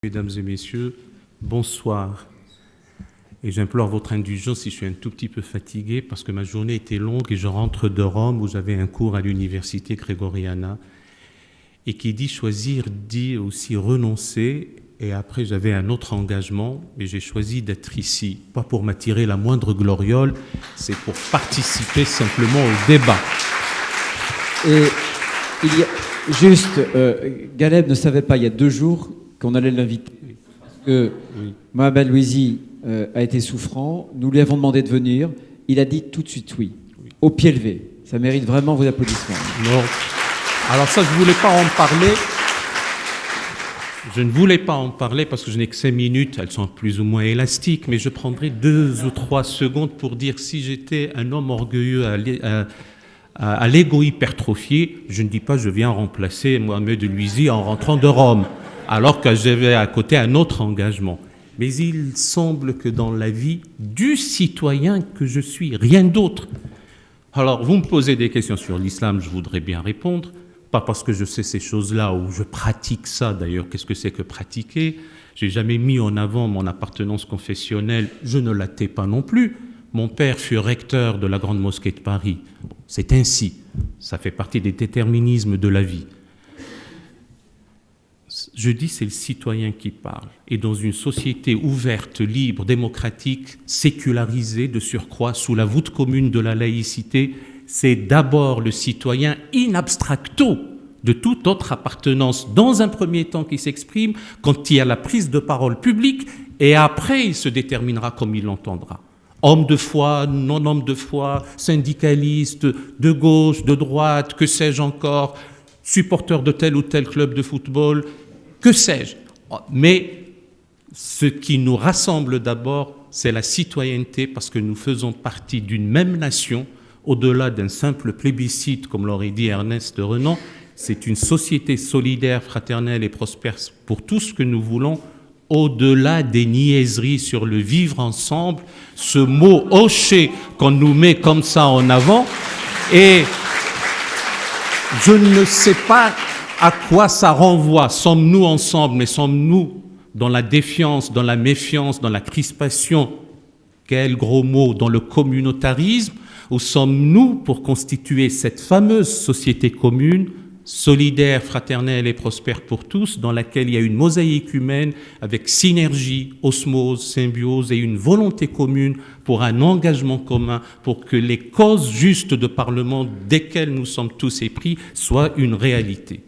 Mesdames et messieurs, bonsoir. Et j'implore votre indulgence si je suis un tout petit peu fatigué parce que ma journée était longue et je rentre de Rome où j'avais un cours à l'université Gregoriana. Et qui dit choisir dit aussi renoncer. Et après j'avais un autre engagement et j'ai choisi d'être ici. Pas pour m'attirer la moindre gloriole, c'est pour participer simplement au débat. Et il y a juste, Galeb ne savait pas il y a 2 jours qu'on allait l'inviter. Parce que Mohamed Louisi a été souffrant, nous lui avons demandé de venir, il a dit tout de suite oui, au pied levé. Ça mérite vraiment vos applaudissements. Non. Alors ça, je ne voulais pas en parler. Je ne voulais pas en parler parce que je n'ai que 5 minutes, elles sont plus ou moins élastiques, mais je prendrai 2 ou 3 secondes pour dire si j'étais un homme orgueilleux à l'ego hypertrophié, je ne dis pas je viens remplacer Mohamed Louisi en rentrant de Rome, alors que j'avais à côté un autre engagement. Mais il semble que dans la vie du citoyen que je suis, rien d'autre. Alors, vous me posez des questions sur l'islam, je voudrais bien répondre, pas parce que je sais ces choses-là ou je pratique ça, d'ailleurs, qu'est-ce que c'est que pratiquer? J'ai jamais mis en avant mon appartenance confessionnelle, je ne la tais pas non plus. Mon père fut recteur de la Grande Mosquée de Paris. Bon, c'est ainsi, ça fait partie des déterminismes de la vie. Je dis c'est le citoyen qui parle. Et dans une société ouverte, libre, démocratique, sécularisée de surcroît, sous la voûte commune de la laïcité, c'est d'abord le citoyen in abstracto de toute autre appartenance, dans un premier temps qui s'exprime, quand il y a la prise de parole publique, et après il se déterminera comme il l'entendra. Homme de foi, non-homme de foi, syndicaliste, de gauche, de droite, que sais-je encore, supporter de tel ou tel club de football, que sais-je. Mais ce qui nous rassemble d'abord, c'est la citoyenneté, parce que nous faisons partie d'une même nation, au-delà d'un simple plébiscite, comme l'aurait dit Ernest Renan. C'est une société solidaire, fraternelle et prospère pour tout ce que nous voulons, au-delà des niaiseries sur le vivre ensemble, ce mot hoché qu'on nous met comme ça en avant. Et je ne sais pas à quoi ça renvoie. Sommes-nous ensemble, mais sommes-nous dans la défiance, dans la méfiance, dans la crispation, quel gros mot, dans le communautarisme, ou sommes-nous pour constituer cette fameuse société commune, solidaire, fraternelle et prospère pour tous, dans laquelle il y a une mosaïque humaine avec synergie, osmose, symbiose et une volonté commune pour un engagement commun, pour que les causes justes de parlement desquelles nous sommes tous épris soient une réalité.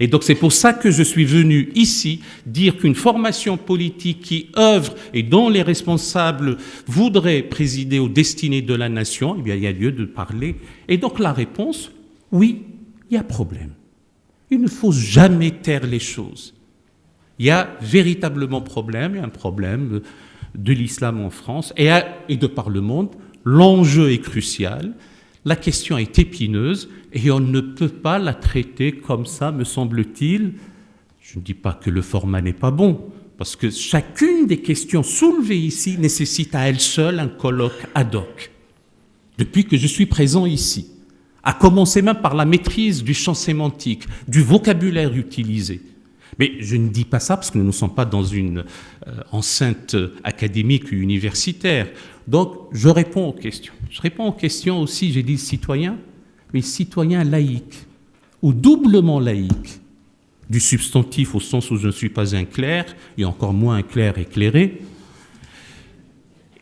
Et donc c'est pour ça que je suis venu ici dire qu'une formation politique qui œuvre et dont les responsables voudraient présider aux destinées de la nation, eh bien il y a lieu de parler. Et donc la réponse, oui, il y a problème. Il ne faut jamais taire les choses. Il y a véritablement problème, il y a un problème de l'islam en France et de par le monde. L'enjeu est crucial, la question est épineuse et on ne peut pas la traiter comme ça, me semble-t-il. Je ne dis pas que le format n'est pas bon, parce que chacune des questions soulevées ici nécessite à elle seule un colloque ad hoc. Depuis que je suis présent ici, à commencer même par la maîtrise du champ sémantique, du vocabulaire utilisé. Mais je ne dis pas ça parce que nous ne sommes pas dans une enceinte académique ou universitaire. Donc, je réponds aux questions. Je réponds aux questions aussi, j'ai dit citoyen, mais citoyen laïque, ou doublement laïque, du substantif au sens où je ne suis pas un clerc, et encore moins un clerc éclairé.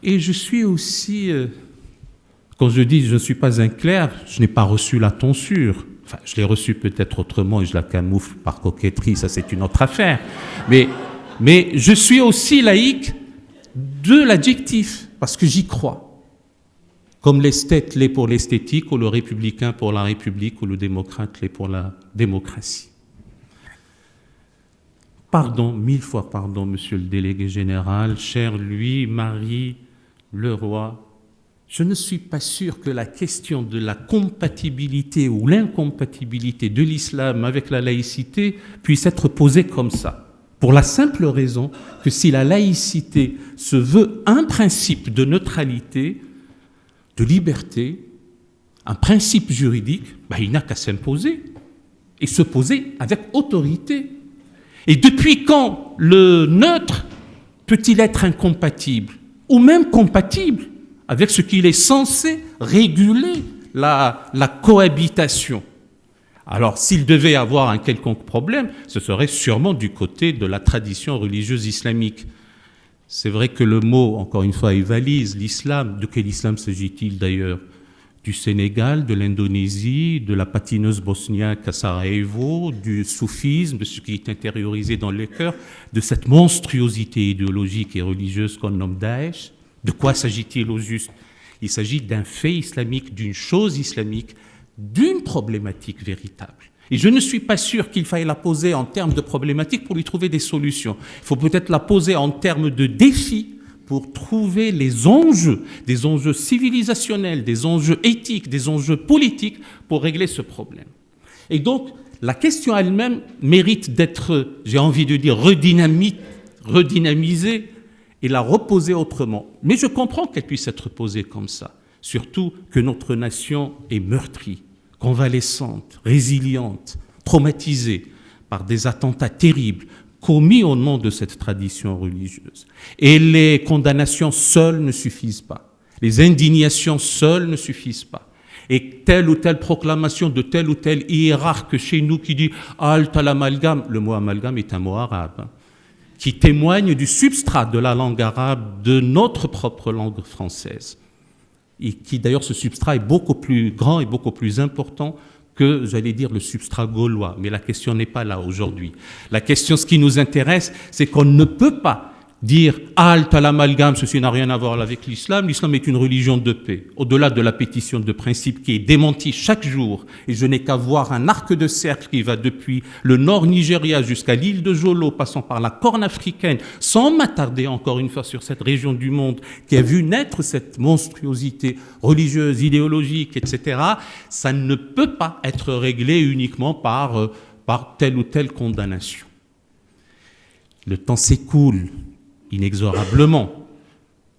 Et je suis aussi... Quand je dis je ne suis pas un clerc, je n'ai pas reçu la tonsure. Enfin, je l'ai reçue peut-être autrement et je la camoufle par coquetterie, ça c'est une autre affaire. Mais je suis aussi laïque de l'adjectif, parce que j'y crois. Comme l'esthète l'est pour l'esthétique, ou le républicain pour la République, ou le démocrate l'est pour la démocratie. Pardon, 1000 fois pardon, monsieur le délégué général, cher Louis, Marie, Leroy. Je ne suis pas sûr que la question de la compatibilité ou l'incompatibilité de l'islam avec la laïcité puisse être posée comme ça. Pour la simple raison que si la laïcité se veut un principe de neutralité, de liberté, un principe juridique, il n'a qu'à s'imposer et se poser avec autorité. Et depuis quand le neutre peut-il être incompatible, ou même compatible, avec ce qu'il est censé réguler la cohabitation? Alors, s'il devait y avoir un quelconque problème, ce serait sûrement du côté de la tradition religieuse islamique. C'est vrai que le mot, encore une fois, est valise. L'islam, de quel islam s'agit-il d'ailleurs? Du Sénégal, de l'Indonésie, de la patineuse bosniaque à Sarajevo, du soufisme, de ce qui est intériorisé dans les cœurs, de cette monstruosité idéologique et religieuse qu'on nomme Daesh. De quoi s'agit-il au juste? Il s'agit d'un fait islamique, d'une chose islamique, d'une problématique véritable. Et je ne suis pas sûr qu'il faille la poser en termes de problématique pour lui trouver des solutions. Il faut peut-être la poser en termes de défis pour trouver les enjeux, des enjeux civilisationnels, des enjeux éthiques, des enjeux politiques pour régler ce problème. Et donc, la question elle-même mérite d'être, j'ai envie de dire, redynamisée et la reposer autrement. Mais je comprends qu'elle puisse être posée comme ça, surtout que notre nation est meurtrie, convalescente, résiliente, traumatisée par des attentats terribles commis au nom de cette tradition religieuse. Et les condamnations seules ne suffisent pas. Les indignations seules ne suffisent pas. Et telle ou telle proclamation de tel ou tel hiérarque chez nous qui dit « halte à l'amalgame », le mot amalgame est un mot arabe, qui témoigne du substrat de la langue arabe, de notre propre langue française. Et qui d'ailleurs, ce substrat est beaucoup plus grand et beaucoup plus important que, j'allais dire, le substrat gaulois. Mais la question n'est pas là aujourd'hui. La question, ce qui nous intéresse, c'est qu'on ne peut pas dire « halte à l'amalgame, ceci n'a rien à voir avec l'islam ». L'islam est une religion de paix, au-delà de la pétition de principe qui est démentie chaque jour. Et je n'ai qu'à voir un arc de cercle qui va depuis le nord Nigeria jusqu'à l'île de Jolo, passant par la Corne africaine, sans m'attarder encore une fois sur cette région du monde qui a vu naître cette monstruosité religieuse, idéologique, etc. Ça ne peut pas être réglé uniquement par telle ou telle condamnation. Le temps s'écoule inexorablement.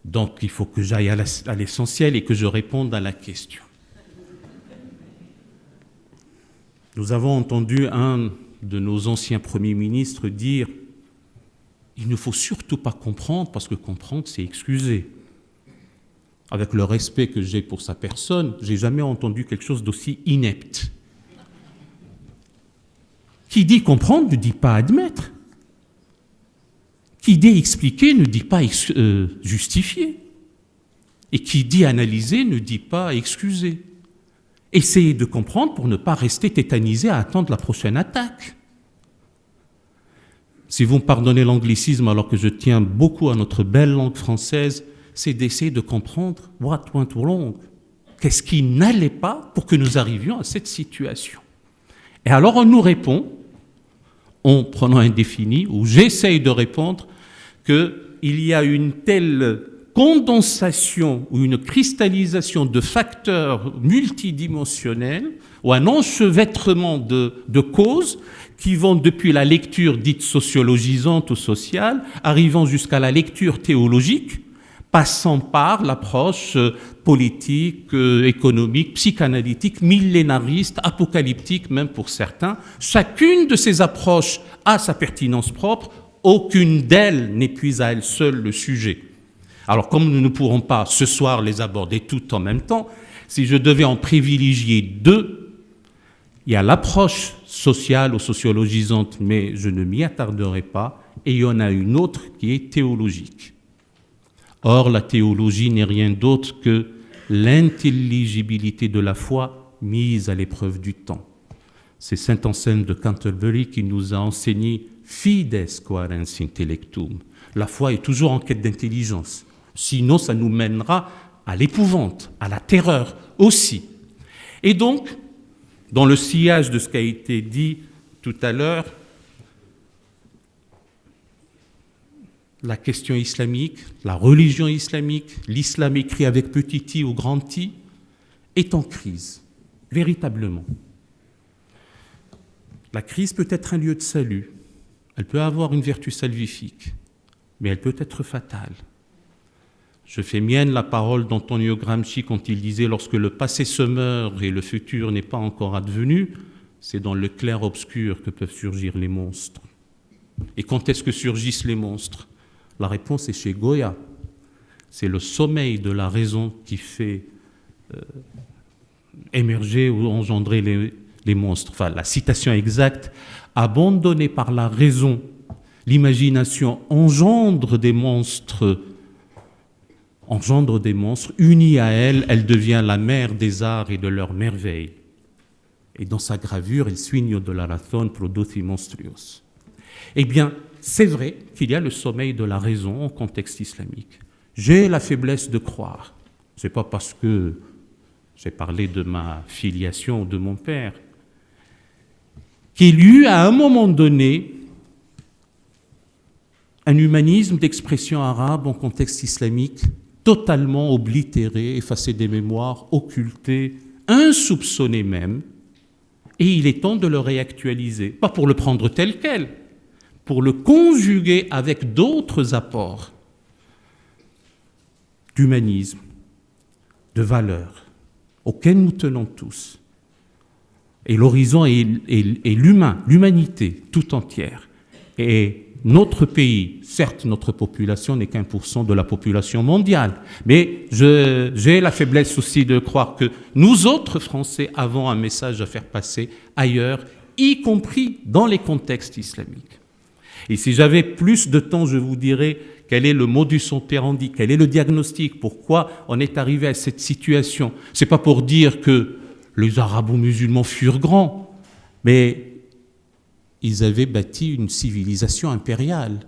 Donc il faut que j'aille à l'essentiel et que je réponde à la question. Nous avons entendu un de nos anciens premiers ministres dire « il ne faut surtout pas comprendre, parce que comprendre, c'est excuser ». Avec le respect que j'ai pour sa personne, je n'ai jamais entendu quelque chose d'aussi inepte. Qui dit comprendre ne dit pas admettre. Qui dit expliquer ne dit pas justifier. Et qui dit analyser ne dit pas excuser. Essayez de comprendre pour ne pas rester tétanisé à attendre la prochaine attaque. Si vous me pardonnez l'anglicisme alors que je tiens beaucoup à notre belle langue française, c'est d'essayer de comprendre what went wrong. Qu'est-ce qui n'allait pas pour que nous arrivions à cette situation? Et alors on nous répond, en prenant un défini, où j'essaye de répondre, qu'il y a une telle condensation ou une cristallisation de facteurs multidimensionnels ou un enchevêtrement de causes qui vont depuis la lecture dite sociologisante ou sociale, arrivant jusqu'à la lecture théologique, passant par l'approche politique, économique, psychanalytique, millénariste, apocalyptique même pour certains. Chacune de ces approches a sa pertinence propre, aucune d'elles n'épuise à elle seule le sujet. Alors comme nous ne pourrons pas ce soir les aborder toutes en même temps, si je devais en privilégier deux, il y a l'approche sociale ou sociologisante, mais je ne m'y attarderai pas, et il y en a une autre qui est théologique. Or, la théologie n'est rien d'autre que l'intelligibilité de la foi mise à l'épreuve du temps. C'est saint Anselme de Canterbury qui nous a enseigné « Fides quærens intellectum ». La foi est toujours en quête d'intelligence. Sinon, ça nous mènera à l'épouvante, à la terreur aussi. Et donc, dans le sillage de ce qui a été dit tout à l'heure, la question islamique, la religion islamique, l'islam écrit avec petit i ou grand i, est en crise, véritablement. La crise peut être un lieu de salut, elle peut avoir une vertu salvifique, mais elle peut être fatale. Je fais mienne la parole d'Antonio Gramsci quand il disait « Lorsque le passé se meurt et le futur n'est pas encore advenu, c'est dans le clair-obscur que peuvent surgir les monstres ». Et quand est-ce que surgissent les monstres? La réponse est chez Goya. C'est le sommeil de la raison qui fait émerger ou engendrer les monstres. Enfin, la citation exacte, abandonnée par la raison, l'imagination engendre des monstres, unie à elle, elle devient la mère des arts et de leurs merveilles. Et dans sa gravure, il sogno de la razón produce monstruos. Eh bien, c'est vrai qu'il y a le sommeil de la raison en contexte islamique. J'ai la faiblesse de croire. Ce n'est pas parce que j'ai parlé de ma filiation ou de mon père, qu'il y eut à un moment donné un humanisme d'expression arabe en contexte islamique totalement oblitéré, effacé des mémoires, occulté, insoupçonné même, et il est temps de le réactualiser, pas pour le prendre tel quel, pour le conjuguer avec d'autres apports d'humanisme, de valeurs, auxquels nous tenons tous. Et l'horizon est l'humain, l'humanité tout entière. Et notre pays, certes, notre population n'est qu'1% de la population mondiale, mais j'ai la faiblesse aussi de croire que nous autres Français avons un message à faire passer ailleurs, y compris dans les contextes islamiques. Et si j'avais plus de temps, je vous dirais quel est le modus operandi, quel est le diagnostic, pourquoi on est arrivé à cette situation. Ce n'est pas pour dire que les arabo-musulmans furent grands, mais ils avaient bâti une civilisation impériale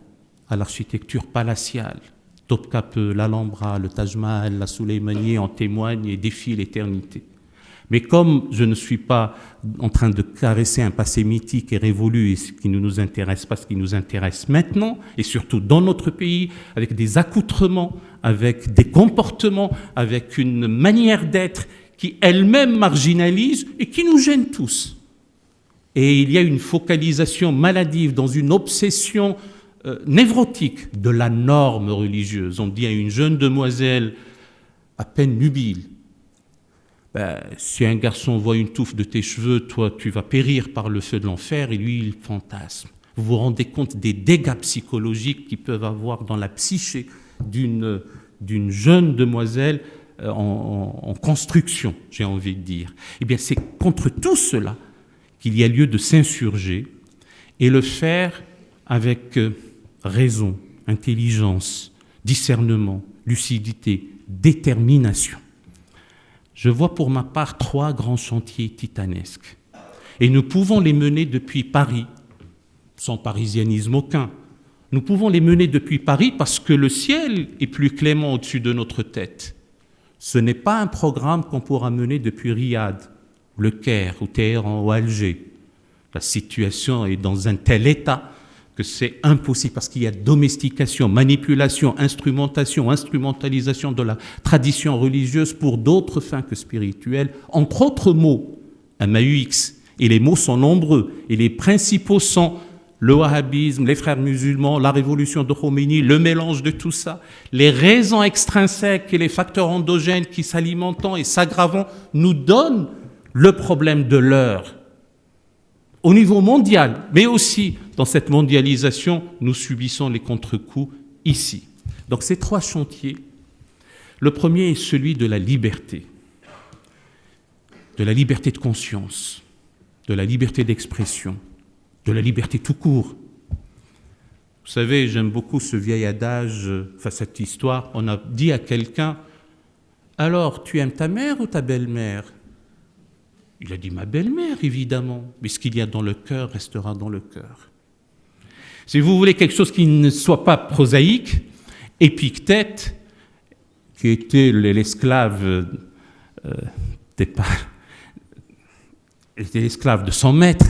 à l'architecture palatiale. Topkapi, l'Alhambra, le Taj Mahal, la Souleymanie en témoignent et défient l'éternité. Mais comme je ne suis pas en train de caresser un passé mythique et révolu, et ce qui ne nous intéresse pas, ce qui nous intéresse maintenant, et surtout dans notre pays, avec des accoutrements, avec des comportements, avec une manière d'être qui elle-même marginalise et qui nous gêne tous. Et il y a une focalisation maladive dans une obsession névrotique de la norme religieuse. On dit à une jeune demoiselle à peine nubile, si un garçon voit une touffe de tes cheveux, toi tu vas périr par le feu de l'enfer, et lui il fantasme. Vous vous rendez compte des dégâts psychologiques qu'ils peuvent avoir dans la psyché d'une jeune demoiselle en construction, j'ai envie de dire. Eh bien c'est contre tout cela qu'il y a lieu de s'insurger et le faire avec raison, intelligence, discernement, lucidité, détermination. Je vois pour ma part 3 grands chantiers titanesques. Et nous pouvons les mener depuis Paris, sans parisianisme aucun. Nous pouvons les mener depuis Paris parce que le ciel est plus clément au-dessus de notre tête. Ce n'est pas un programme qu'on pourra mener depuis Riyad, le Caire, ou Téhéran, ou Alger. La situation est dans un tel état que c'est impossible parce qu'il y a domestication, manipulation, instrumentalisation de la tradition religieuse pour d'autres fins que spirituelles. Entre autres mots, un MAUX, et les mots sont nombreux, et les principaux sont le wahhabisme, les frères musulmans, la révolution de Khomeini, le mélange de tout ça, les raisons extrinsèques et les facteurs endogènes qui s'alimentant et s'aggravant nous donnent le problème de l'heure. Au niveau mondial, mais aussi dans cette mondialisation, nous subissons les contre-coups ici. Donc ces 3 chantiers, le premier est celui de la liberté de conscience, de la liberté d'expression, de la liberté tout court. Vous savez, j'aime beaucoup ce vieil adage, cette histoire, on a dit à quelqu'un « Alors, tu aimes ta mère ou ta belle-mère » Il a dit « Ma belle-mère, évidemment, mais ce qu'il y a dans le cœur restera dans le cœur. » Si vous voulez quelque chose qui ne soit pas prosaïque, Épictète, qui était l'esclave était l'esclave de son maître,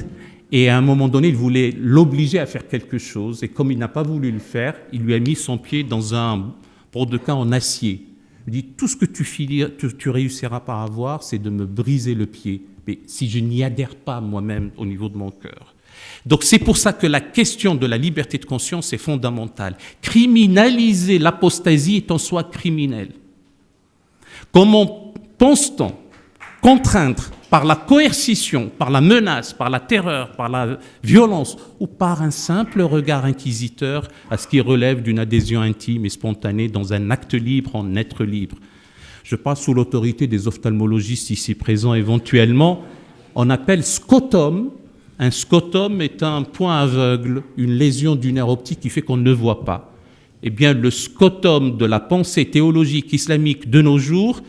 et à un moment donné, il voulait l'obliger à faire quelque chose, et comme il n'a pas voulu le faire, il lui a mis son pied dans un brodequin en acier. Il dit « Tout ce que tu réussiras pas à avoir, c'est de me briser le pied. » Mais si je n'y adhère pas moi-même au niveau de mon cœur. Donc c'est pour ça que la question de la liberté de conscience est fondamentale. Criminaliser l'apostasie est en soi criminel. Comment pense-t-on contraindre par la coercition, par la menace, par la terreur, par la violence, ou par un simple regard inquisiteur à ce qui relève d'une adhésion intime et spontanée dans un acte libre en être libre. Je parle sous l'autorité des ophtalmologistes ici présents éventuellement. On appelle scotum. Un scotum est un point aveugle, une lésion du nerf optique qui fait qu'on ne voit pas. Eh bien, le scotum de la pensée théologique islamique de nos jours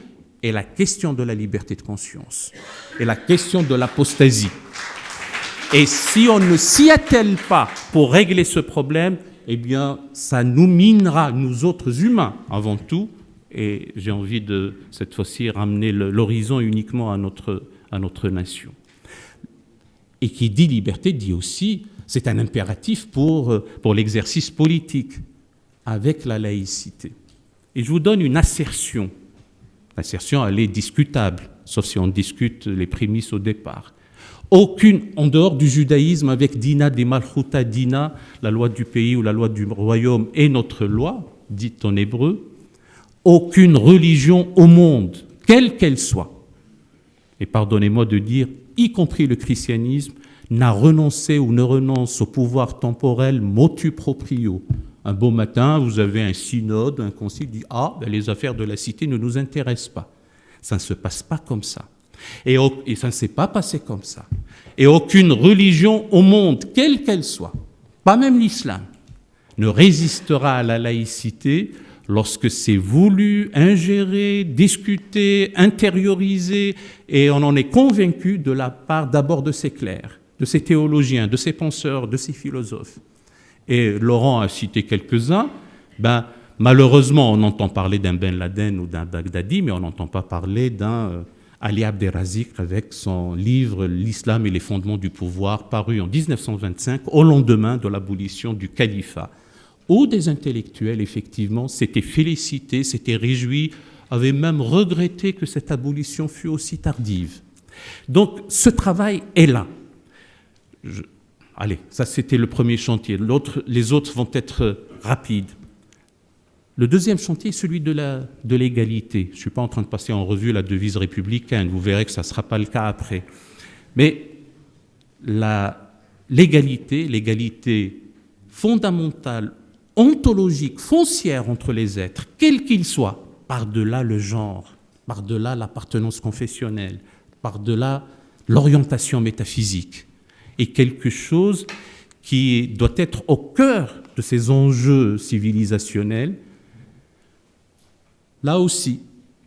est la question de la liberté de conscience et la question de l'apostasie. Et si on ne s'y attelle pas pour régler ce problème, eh bien, ça nous minera, nous autres humains, avant tout, et j'ai envie de, cette fois-ci, ramener l'horizon uniquement à notre nation. Et qui dit liberté dit aussi, c'est un impératif pour l'exercice politique, avec la laïcité. Et je vous donne une assertion. L'assertion, elle est discutable, sauf si on discute les prémices au départ. Aucune, en dehors du judaïsme, avec Dina de Malchuta Dina, la loi du pays ou la loi du royaume est notre loi, dite en hébreu, aucune religion au monde, quelle qu'elle soit, et pardonnez-moi de dire, y compris le christianisme, n'a renoncé ou ne renonce au pouvoir temporel motu proprio. Un beau matin, vous avez un synode, un concile dit « Ah, ben les affaires de la cité ne nous intéressent pas ». Ça ne se passe pas comme ça. Et ça ne s'est pas passé comme ça. Et aucune religion au monde, quelle qu'elle soit, pas même l'islam, ne résistera à la laïcité lorsque c'est voulu, ingéré, discuté, intériorisé, et on en est convaincu de la part d'abord de ses clercs, de ses théologiens, de ses penseurs, de ses philosophes. Et Laurent a cité quelques-uns. Malheureusement, on entend parler d'un Ben Laden ou d'un Baghdadi, mais on n'entend pas parler d'un Ali Abderrazik avec son livre « L'islam et les fondements du pouvoir » paru en 1925, au lendemain de l'abolition du califat, où des intellectuels, effectivement, s'étaient félicités, s'étaient réjouis, avaient même regretté que cette abolition fût aussi tardive. Donc, ce travail est là. Allez, ça c'était le premier chantier. Les autres vont être rapides. Le deuxième chantier est celui de l'égalité. Je ne suis pas en train de passer en revue la devise républicaine, vous verrez que ça ne sera pas le cas après. Mais l'égalité fondamentale, ontologique, foncière entre les êtres, quels qu'ils soient, par-delà le genre, par-delà l'appartenance confessionnelle, par-delà l'orientation métaphysique, est quelque chose qui doit être au cœur de ces enjeux civilisationnels. Là aussi,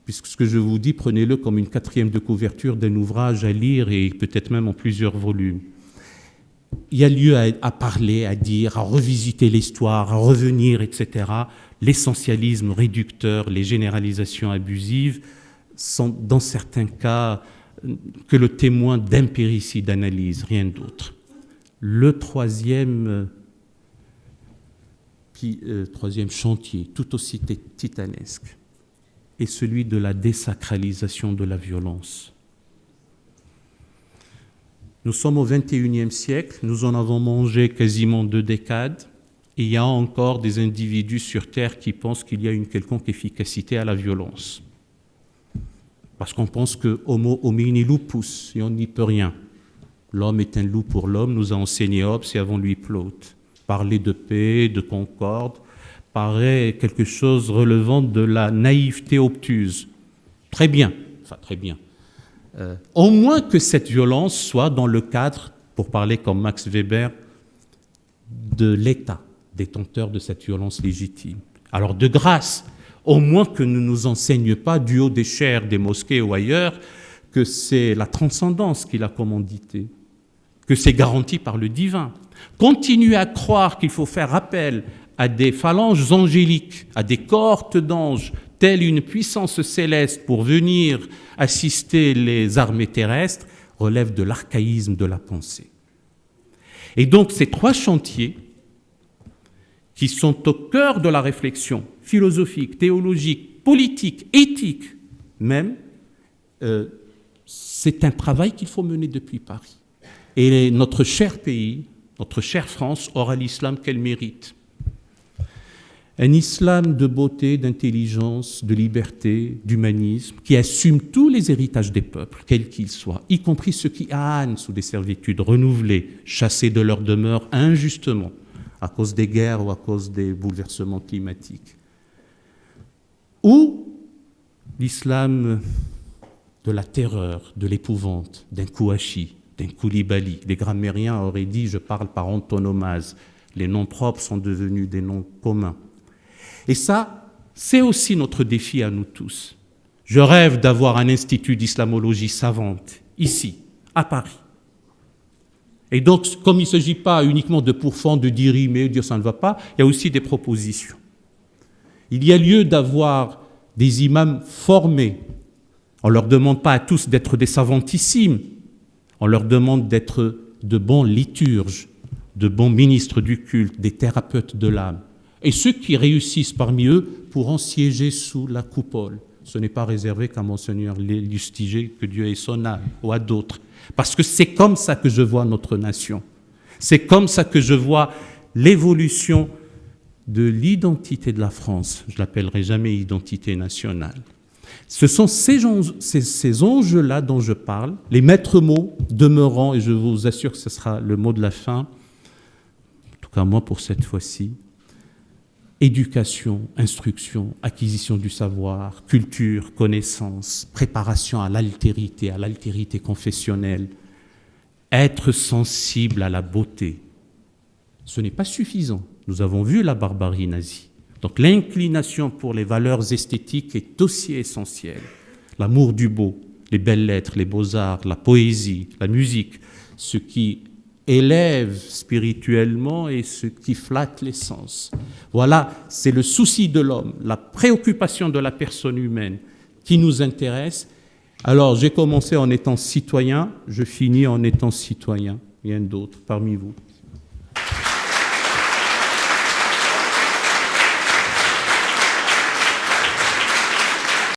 puisque ce que je vous dis, prenez-le comme une 4e de couverture d'un ouvrage à lire et peut-être même en plusieurs volumes. Il y a lieu à parler, à dire, à revisiter l'histoire, à revenir, etc. L'essentialisme réducteur, les généralisations abusives sont dans certains cas que le témoin d'impéritie d'analyse, rien d'autre. Le troisième chantier, tout aussi titanesque, est celui de la désacralisation de la violence. Nous sommes au XXIe siècle, nous en avons mangé quasiment 2 décades, et il y a encore des individus sur Terre qui pensent qu'il y a une quelconque efficacité à la violence. Parce qu'on pense que homo homini lupus, et on n'y peut rien. L'homme est un loup pour l'homme, nous a enseigné Hobbes et avant lui Plaute. Parler de paix, de concorde, paraît quelque chose relevant de la naïveté obtuse. Très bien, enfin très bien. Au moins que cette violence soit dans le cadre, pour parler comme Max Weber, de l'État, détenteur de cette violence légitime. Alors de grâce, au moins que ne nous enseigne pas du haut des chaires des mosquées ou ailleurs que c'est la transcendance qui l'a commandité, que c'est garanti par le divin. Continuer à croire qu'il faut faire appel à des phalanges angéliques, à des cohortes d'anges, telle une puissance céleste pour venir assister les armées terrestres, relève de l'archaïsme de la pensée. Et donc ces 3 chantiers qui sont au cœur de la réflexion philosophique, théologique, politique, éthique même, c'est un travail qu'il faut mener depuis Paris. Et notre cher pays, notre chère France aura l'islam qu'elle mérite. Un islam de beauté, d'intelligence, de liberté, d'humanisme, qui assume tous les héritages des peuples, quels qu'ils soient, y compris ceux qui ânent sous des servitudes renouvelées, chassés de leur demeure injustement, à cause des guerres ou à cause des bouleversements climatiques. Ou l'islam de la terreur, de l'épouvante, d'un Kouachi, d'un Koulibaly. Les grammairiens auraient dit « je parle par antonomase ». Les noms propres sont devenus des noms communs. Et ça, c'est aussi notre défi à nous tous. Je rêve d'avoir un institut d'islamologie savante, ici, à Paris. Et donc, comme il ne s'agit pas uniquement de pourfendre, de dire rimer, de dire ça ne va pas, il y a aussi des propositions. Il y a lieu d'avoir des imams formés. On ne leur demande pas à tous d'être des savantissimes. On leur demande d'être de bons liturges, de bons ministres du culte, des thérapeutes de l'âme. Et ceux qui réussissent parmi eux pourront siéger sous la coupole. Ce n'est pas réservé qu'à Monseigneur Lustiger, que Dieu ait son âme, ou à d'autres. Parce que c'est comme ça que je vois notre nation. C'est comme ça que je vois l'évolution de l'identité de la France. Je ne l'appellerai jamais identité nationale. Ce sont ces enjeux-là dont je parle, les maîtres mots demeurant, et je vous assure que ce sera le mot de la fin, en tout cas moi pour cette fois-ci, éducation, instruction, acquisition du savoir, culture, connaissance, préparation à l'altérité confessionnelle, être sensible à la beauté. Ce n'est pas suffisant. Nous avons vu la barbarie nazie. Donc l'inclination pour les valeurs esthétiques est aussi essentielle. L'amour du beau, les belles lettres, les beaux-arts, la poésie, la musique, ce qui élève spirituellement et ce qui flatte les sens. Voilà, c'est le souci de l'homme, la préoccupation de la personne humaine qui nous intéresse. Alors, j'ai commencé en étant citoyen, je finis en étant citoyen. Il y en a d'autres parmi vous.